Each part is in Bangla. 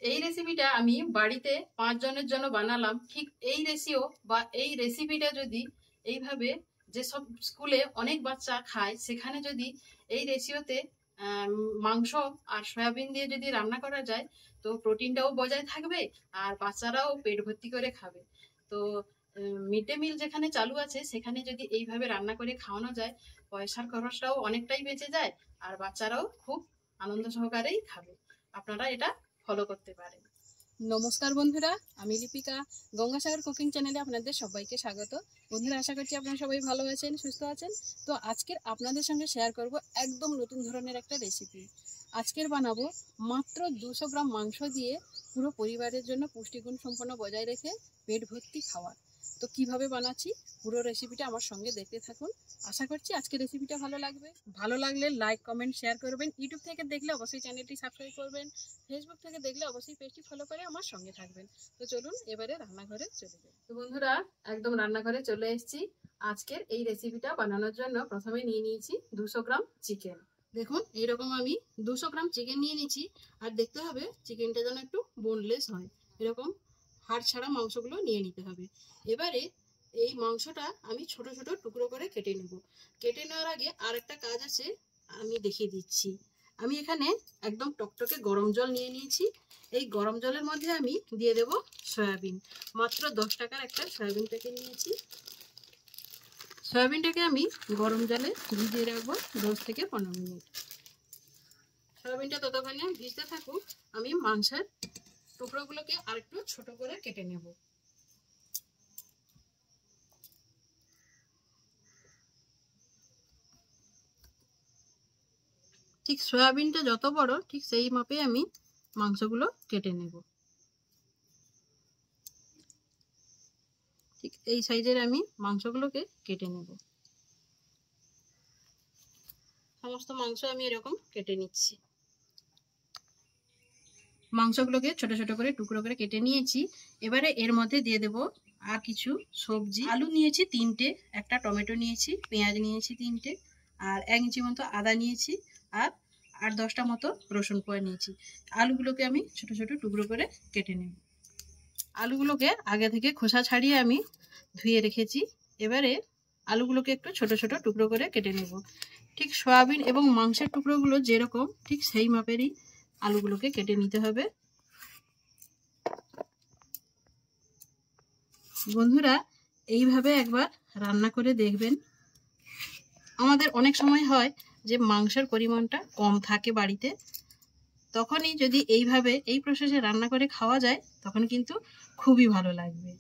এই রেসিপিটা আমি বাড়িতে 5 জনের জন্য বানালাম। ঠিক এই রেশিও বা এই রেসিপিটা যদি এইভাবে যেসব স্কুলে অনেক বাচ্চা খায় সেখানে যদি এই রেশিওতে মাংস আর সয়াবিন দিয়ে যদি রান্না করা যায় তো প্রোটিনটাও বজায় থাকবে আর বাচ্চারাও পেট ভর্তি করে খাবে। তো মিড ডে মিল যেখানে চালু আছে সেখানে যদি এইভাবে রান্না করে খাওয়ানো যায় পয়সার খরচটাও অনেকটাই বেঁচে যায় আর বাচ্চারাও খুব আনন্দ সহকারেই খাবে। আপনারা এটা ফলো করতে পারেন। নমস্কার বন্ধুরা, আমি লিপিকা, গঙ্গাসাগর কুকিং চ্যানেলে আপনাদের সবাইকে স্বাগত। বন্ধুরা, আশা করছি আপনারা সবাই ভালো আছেন, সুস্থ আছেন। তো আজকের আপনাদের সঙ্গে শেয়ার করব একদম নতুন ধরনের একটা রেসিপি। আজকের বানাবো মাত্র 200 গ্রাম মাংস দিয়ে পুরো পরিবারের জন্য পুষ্টিগুণ সম্পন্ন বজায় রেখে পেট ভর্তি খাওয়ার। তো কিভাবে বানাচ্ছি পুরো রেসিপিটা আমার সঙ্গে দেখতে থাকুন। আশা করছি আজকের রেসিপিটা ভালো লাগবে। ভালো লাগলে লাইক, কমেন্ট, শেয়ার করবেন। ইউটিউব থেকে দেখলে অবশ্যই চ্যানেলটি সাবস্ক্রাইব করবেন। ফেসবুক থেকে দেখলে অবশ্যই পেজটি ফলো করে আমার সঙ্গে থাকবেন। তো চলুন এবারে রান্নাঘরে চলে যাই। তো বন্ধুরা, একদম রান্নাঘরে চলে এসেছি। আজকের এই রেসিপিটা বানানোর জন্য প্রথমে নিয়ে নিয়েছি 200 গ্রাম চিকেন। দেখুন এইরকম আমি 200 গ্রাম চিকেন নিয়ে নিয়েছি। আর দেখতে হবে চিকেনটা যেন একটু বোনলেস হয়, এরকম হাড় ছাড়া মাংসগুলো নিয়ে নিতে হবে। এবারে এই মাংসটা আমি ছোট ছোট টুকরো করে কেটে নেব। কেটে নেওয়ার আগে আর একটা কাজ আছে, আমি দেখিয়ে দিচ্ছি। আমি এখানে একদম টকটকে গরম জল নিয়ে নিয়েছি। এই গরম জলের মধ্যে আমি দিয়ে দেব সয়াবিন। মাত্র 10 টাকার একটা সয়াবিন প্যাকেট নিয়েছি। সয়াবিনটাকে আমি গরম জলে ভিজিয়ে রাখবো 10 থেকে 15 মিনিট। সয়াবিনটা ততক্ষণে ভিজতে থাকুক, আমি মাংসের টুকরোগুলোকে আরেকটু ছোট করে কেটে নেব। ঠিক সয়াবিনটা যত বড় ঠিক সেই মাপে আমি মাংসগুলো কেটে নেব। ঠিক এই সাইজের আমি মাংসগুলোকে কেটে নেব। সমস্ত মাংস আমি এরকম কেটে নিচ্ছি। মাংসগুলোকে ছোট ছোট করে টুকরো করে কেটে নিয়েছি। এবারে এর মধ্যে দিয়ে দেব আর কিছু সবজি। আলু নিয়েছি 3টে, একটা টমেটো নিয়েছি, পেঁয়াজ নিয়েছি 3টে, আর 1 ইঞ্চি মতো আদা নিয়েছি, আর 8-10টা মতো রসুন কোয়া নিয়েছি। আলুগুলোকে আমি ছোট ছোট টুকরো করে কেটে নেব। আলুগুলোকে আগে থেকে খোসা ছাড়িয়ে আমি ধুয়ে রেখেছি। এবারে আলুগুলোকে একটু ছোট ছোট টুকরো করে কেটে নেব। ঠিক সয়াবিন এবং মাংসের টুকরোগুলো যেরকম ঠিক সেই মাপেরই আলুগুলোকে কেটে নিতে হবে। বন্ধুরা, এইভাবে একবার রান্না করে দেখবেন। আমাদের অনেক সময় হয় যে মাংসের পরিমাণটা কম থাকে বাড়িতে, তখনই যদি এইভাবে এই প্রসেসে রান্না করে খাওয়া যায় তখন কিন্তু খুবই ভালো লাগবে।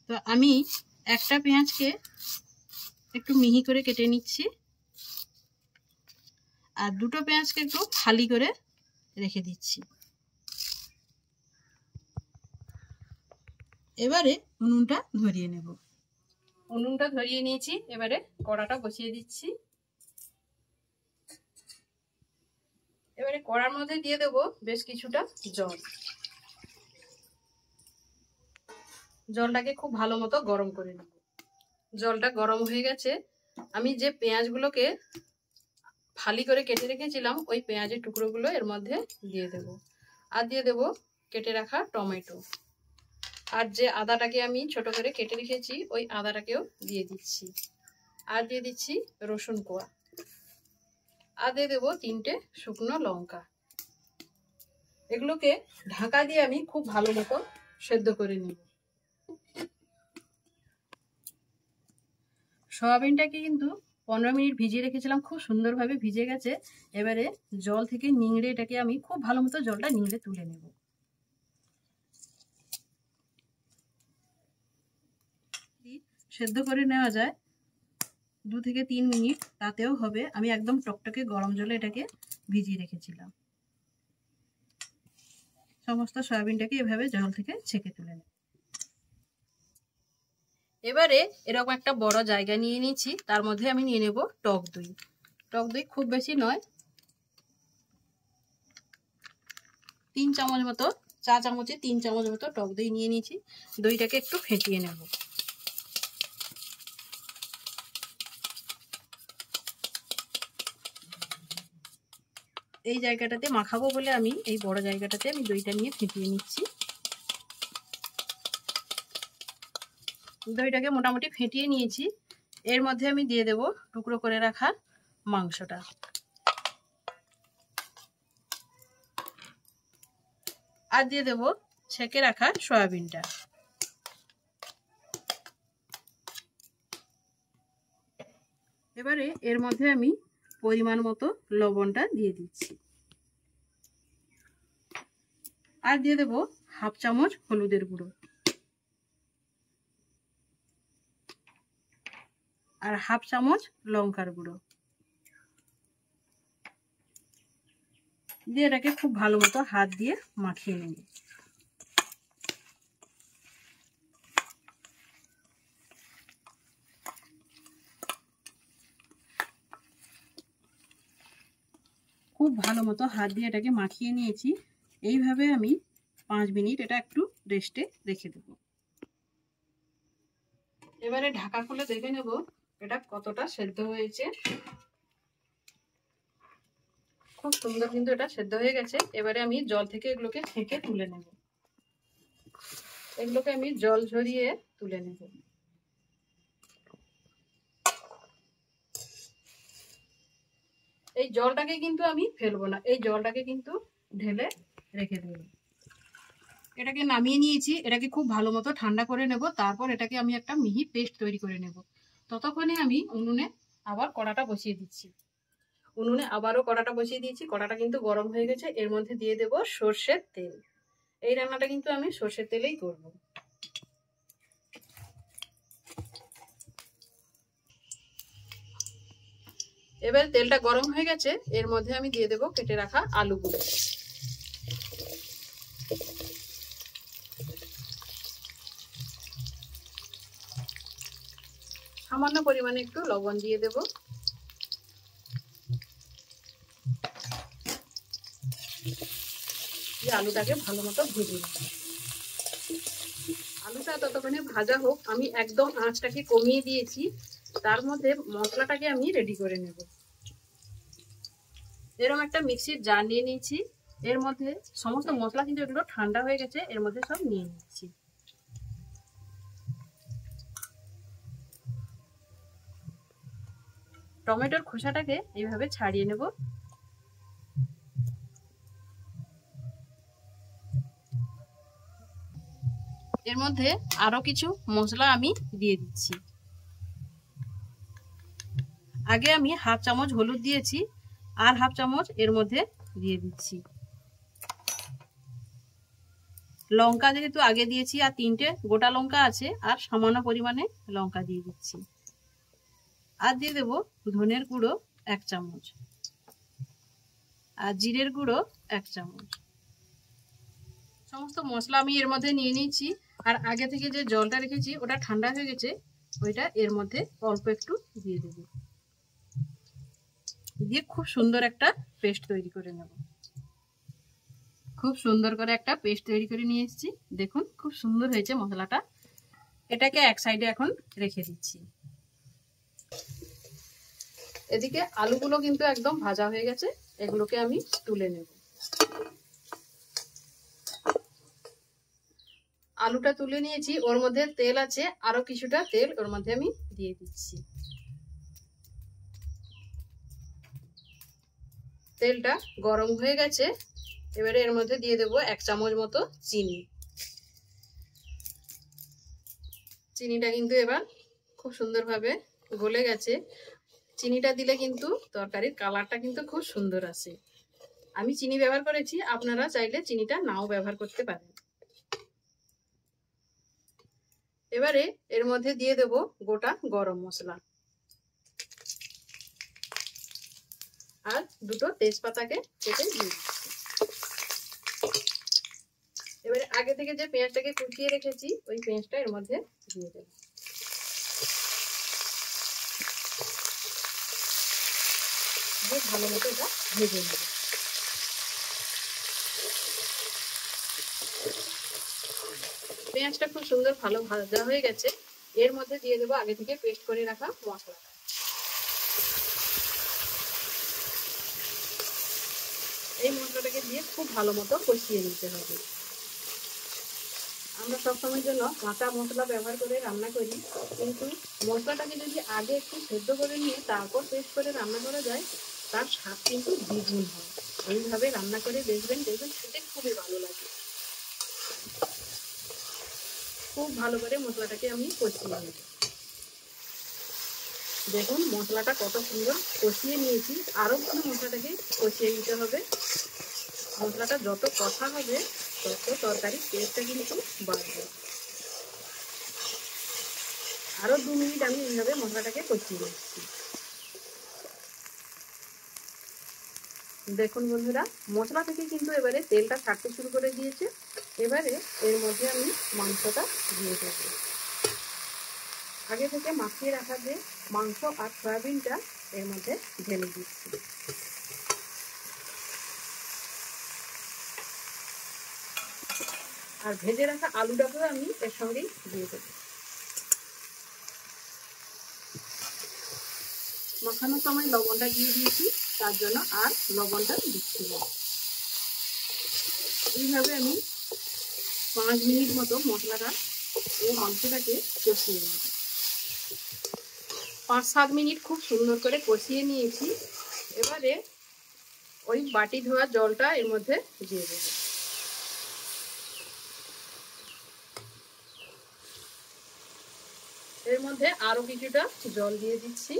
তো আমি একটা পেঁয়াজকে একটু মিহি করে কেটে নিচ্ছি আর দুটো পেঁয়াজকে একটু ফালি করে রেখে দিচ্ছি। এবারে উনুনটা ধরিয়ে নেব। উনুনটা ধরিয়ে নিয়েছি, এবারে কড়াটা বসিয়ে দিচ্ছি। এবারে কড়ার মধ্যে দিয়ে দেব বেশ কিছুটা জল। জলটাকে খুব ভালো মতো গরম করে নেব। জলটা গরম হয়ে গেছে। আমি যে পেঁয়াজগুলোকে ফালি করে কেটে রেখেছিলাম ওই পেঁয়াজের টুকরোগুলো এর মধ্যে দিয়ে দেব। আর দিয়ে দেব কেটে রাখা টমেটো। আর যে আদাটাকে আমি ছোট করে কেটে রেখেছি ওই আদাটাকেও দিয়ে দিচ্ছি। আর দিয়ে দিচ্ছি রসুন কোয়া। আর দিয়ে দেবো 3টে শুকনো লঙ্কা। এগুলোকে ঢাকা দিয়ে আমি খুব ভালো মতো সেদ্ধ করে নেব। সয়াবিনটাকে কিন্তু 15 মিনিট ভিজিয়ে রেখেছিলাম, খুব সুন্দরভাবে ভিজে গেছে। এবারে জল থেকে নিংড়ে এটাকে আমি খুব ভালো মতো জলটা নিংড়ে তুলে নেব। সেদ্ধ করে নেওয়া যায় 2 থেকে 3 মিনিট, তাতেও হবে। আমি একদম টকটকে গরম জলে এটাকে ভিজিয়ে রেখেছিলাম। সমস্ত সয়াবিনটাকে এভাবে জল থেকে ছেঁকে তুলে নেব। এবারে এরকম একটা বড় জায়গা নিয়ে নিয়েছি, তার মধ্যে আমি নিয়ে নেব টক দই। টক দই খুব বেশি নয়, 3 চামচ মতো, চা চামচে 3 চামচ মতো টক দই নিয়ে নিয়েছি। দইটাকে একটু ফেটিয়ে নেব। এই জায়গাটাতে মাখাবো বলে আমি এই বড় জায়গাটাতে আমি দইটা নিয়ে ফেটিয়ে নিচ্ছি। দইটাকে মোটামুটি ফেটিয়ে নিয়েছি। এর মধ্যে আমি দিয়ে দেব টুকরো করে রাখা মাংসটা। আর দিয়ে দেব ছেঁকে রাখা সয়াবিনটা। এবারে এর মধ্যে আমি পরিমাণ মতো লবণটা দিয়ে দিচ্ছি। আর দিয়ে দেব হাফ চামচ হলুদের গুঁড়ো আর হাফ চামচ লঙ্কার গুঁড়ো দিয়ে এটাকে খুব ভালো মতো হাত দিয়ে মাখিয়ে নেব। খুব ভালো মতো হাত দিয়ে এটাকে মাখিয়ে নিয়েছি। এইভাবে আমি 5 মিনিট এটা একটু রেস্টে রেখে দেব। এবারে ঢাকা খুলে দেখে নেব এটা কতটা সেদ্ধ হয়েছে। খুব সুন্দর কিন্তু এটা সেদ্ধ হয়ে গেছে। এবারে আমি জল থেকে এগুলোকে ছেঁকে তুলে নেব। এগুলোকে আমি জল ঝরিয়ে তুলে নেব। এই জলটাকে কিন্তু আমি ফেলবো না, এই জলটাকে কিন্তু ঢেলে রেখে দেব। এটাকে নামিয়ে নিয়েছি। এটাকে খুব ভালো মতো ঠান্ডা করে নেব। তারপর এটাকে আমি একটা মিহি পেস্ট তৈরি করে নেব। ততক্ষণে আমি উনুনে আবার কড়াটা বসিয়ে দিচ্ছি। উনুনে আবারও কড়াটা বসিয়ে দিয়েছি। কড়াটা কিন্তু গরম হয়ে গেছে। এর মধ্যে দিয়ে দেব সর্ষের তেল। এই রান্নাটা কিন্তু আমি সর্ষের তেলেই করব। এবার তেলটা গরম হয়ে গেছে। এর মধ্যে আমি দিয়ে দেব কেটে রাখা আলুগুলো। সামান্য পরিমাণে একটু লবণ দিয়ে দেব। আলুটাকে ভালো মতো ভেজে নেব। আলুটা ততক্ষণে ভাজা হোক। আমি একদম আঁচটাকে কমিয়ে দিয়েছি। তার মধ্যে মশলাটাকে আমি রেডি করে নেব। এরকম একটা মিক্সির জার নিয়ে নিয়েছি। এর মধ্যে সমস্ত মশলা কিন্তু এগুলো ঠান্ডা হয়ে গেছে। এর মধ্যে সব নিয়ে নিচ্ছি। টমেটোর খোসাটাকে এইভাবে ছাড়িয়ে নেব। এর মধ্যে আরো কিছু মশলা আমি দিয়ে দিচ্ছি। আগে আমি হাফ চামচ হলুদ দিয়েছি আর হাফ চামচ এর মধ্যে দিয়ে দিচ্ছি। লঙ্কা যেহেতু আগে দিয়েছি আর 3টে গোটা লঙ্কা আছে আর সামান্য পরিমাণে লঙ্কা দিয়ে দিচ্ছি। আর দিয়ে দেব ধনের গুঁড়ো 1 চামচ আর জিরের গুঁড়ো 1 চামচ। সমস্ত মশলা আমি এর মধ্যে নিয়ে নিয়েছি। আর আগে থেকে যে জলটা রেখেছি ওটা ঠান্ডা হয়ে গেছে। ওইটা এর মধ্যে অল্প একটু দিয়ে দেব। দিয়ে খুব সুন্দর একটা পেস্ট তৈরি করে নেব। খুব সুন্দর করে একটা পেস্ট তৈরি করে নিয়ে এসেছি। দেখুন খুব সুন্দর হয়েছে মশলাটা। এটাকে এক সাইডে এখন রেখে দিচ্ছি। এদিকে আলুগুলো কিন্তু একদম ভাজা হয়ে গেছে। এগুলোকে আমি তুলে নেব। আলুটা তুলে নিয়েছি। ওর মধ্যে তেল আছে, আরো কিছুটা তেল ওর মধ্যে আমি দিয়ে দিচ্ছি। তেলটা গরম হয়ে গেছে। এবারে এর মধ্যে দিয়ে দেব 1 চামচ মতো চিনি। চিনিটা কিন্তু এবার খুব সুন্দরভাবে গলে গেছে। চিনিটা দিলে কিন্তু তরকারির কালারটা কিন্তু খুব সুন্দর আসে। আমি চিনি ব্যবহার করেছি, আপনারা চাইলে চিনিটা নাও ব্যবহার করতে পারেন। এবারে এর মধ্যে দিয়ে দেব গোটা গরম মশলা আর 2টো তেজপাতাকে কেটে দিয়ে দিচ্ছি। এবারে আগে থেকে যে পেঁয়াজটাকে কুচিয়ে রেখেছি ওই পেঁয়াজটা এর মধ্যে দিয়ে দেব। দিয়ে ভালো মতো এটা ভেজে নেব। পেঁয়াজটা খুব সুন্দর ভালো ভাজা হয়ে গেছে। এর মধ্যে দিয়ে দেবো আগে থেকে পেস্ট করে রাখা মশলাটা। এই মশলাটাকে দিয়ে খুব ভালো মতো কষিয়ে নিতে হবে। আমরা সবসময়ের জন্য কাঁচা মশলা ব্যবহার করে রান্না করি, কিন্তু মশলাটাকে যদি আগে একটু সেদ্ধ করে নিয়ে তারপর পেস্ট করে রান্না করা যায়, তার স্বাদ কিন্তু দ্বিগুণ হয়। এইভাবে রান্না করে দেখবেন, খেতে খুবই ভালো লাগে। খুব ভালো করে মশলাটাকে আমি কষিয়ে নেব। দেখুন মশলাটা কত সুন্দর কষিয়ে নিয়েছি। আরও কোনো মশলাটাকে কষিয়ে নিতে হবে। মশলাটা যত কষা হবে তত তরকারির টেস্টটা কিন্তু বাড়বে। আরও 2 মিনিট আমি এইভাবে মশলাটাকে কষিয়ে নিচ্ছি। দেখুন বন্ধুরা, মশলা থেকে কিন্তু এবারে তেলটা ছাড়তে শুরু করে দিয়েছে। এবারে এর মধ্যে আমি মাংসটা দিয়ে দেব। আগে থেকে মাখিয়ে রাখা যে মাংস আর সয়াবিনটা এর মধ্যে ঢেলে দিচ্ছি। আর ভেজে রাখা আলুটাকেও আমি এর সঙ্গেই দিয়ে দেব। মাখানোর সময় লবণটা দিয়ে দিয়েছি, তার জন্য আর লবণটা দিচ্ছি না। এইভাবে আমি 5 মিনিট মতো মশলাটা ও মাংসটাকে কষিয়ে নেব। 5-7 মিনিট খুব সুন্দর করে কষিয়ে নিয়েছি। এবারে ওই বাটি ধোয়া জলটা এর মধ্যে দিয়ে দেব। এর মধ্যে আরো কিছুটা জল দিয়ে দিচ্ছি।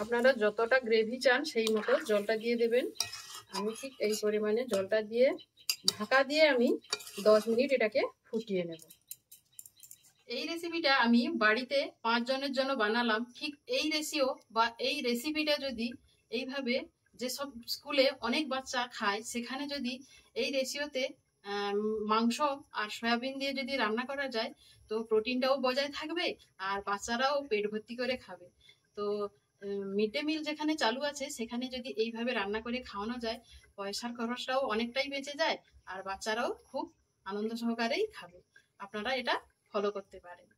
আপনারা যতটা গ্রেভি চান সেই মতো জলটা দিয়ে দেবেন। আমি ঠিক এই পরিমাণে জলটা দিয়ে ঢাকা দিয়ে আমি 10 মিনিট এটাকে ফুটিয়ে নেব। এই রেসিপিটা আমি বাড়িতে 5 জনের জন্য বানালাম। ঠিক এই রেসিও বা এই রেসিপিটা যদি এইভাবে যেসব স্কুলে অনেক বাচ্চা খায়, সেখানে যদি এই রেসিওতে মাংস আর সয়াবিন দিয়ে যদি রান্না করা যায়, তো প্রোটিনটাও বজায় থাকবে আর বাচ্চারাও পেট ভর্তি করে খাবে। তো মিড ডে মিল যেখানে চালু আছে সেখানে যদি এইভাবে রান্না করে খাওয়ানো যায়, পয়সার খরচটাও অনেকটাই বেঁচে যায় আর বাচ্চারাও খুব আনন্দ সহকারেই খাবে। আপনারা এটা ফলো করতে পারেন।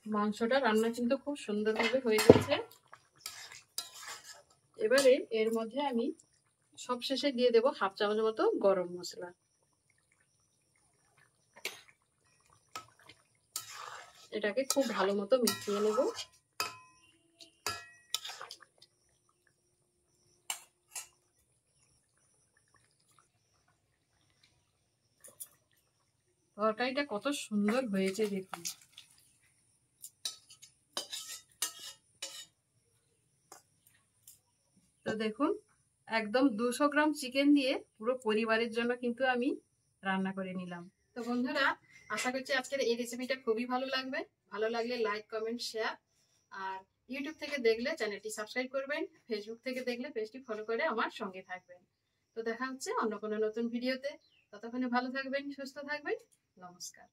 মাংসটা রান্না কিন্তু খুব সুন্দরভাবে হয়ে গেছে। এবারে এর মধ্যে আমি সবশেষে দিয়ে দেব 1/2 চামচ মতো গরম মশলা। এটাকে খুব ভালো মতো মিশিয়ে নেব। তরকারিটা কত সুন্দর হয়েছে দেখুন। তো দেখুন একদম 200 গ্রাম চিকেন দিয়ে পুরো পরিবারের জন্য কিন্তু আমি রান্না করে নিলাম। তো বন্ধুরা, আশা করছি আজকের এই রেসিপিটা খুবই ভালো লাগবে। ভালো লাগলে লাইক, কমেন্ট, শেয়ার। আর ইউটিউব থেকে দেখলে চ্যানেলটি সাবস্ক্রাইব করবেন, ফেসবুক থেকে দেখলে পেজটি ফলো করে আমার সঙ্গে থাকবেন। তো দেখা হচ্ছে অন্য কোনো নতুন ভিডিওতে। ততক্ষণে ভালো থাকবেন, সুস্থ থাকবেন। নমস্কার।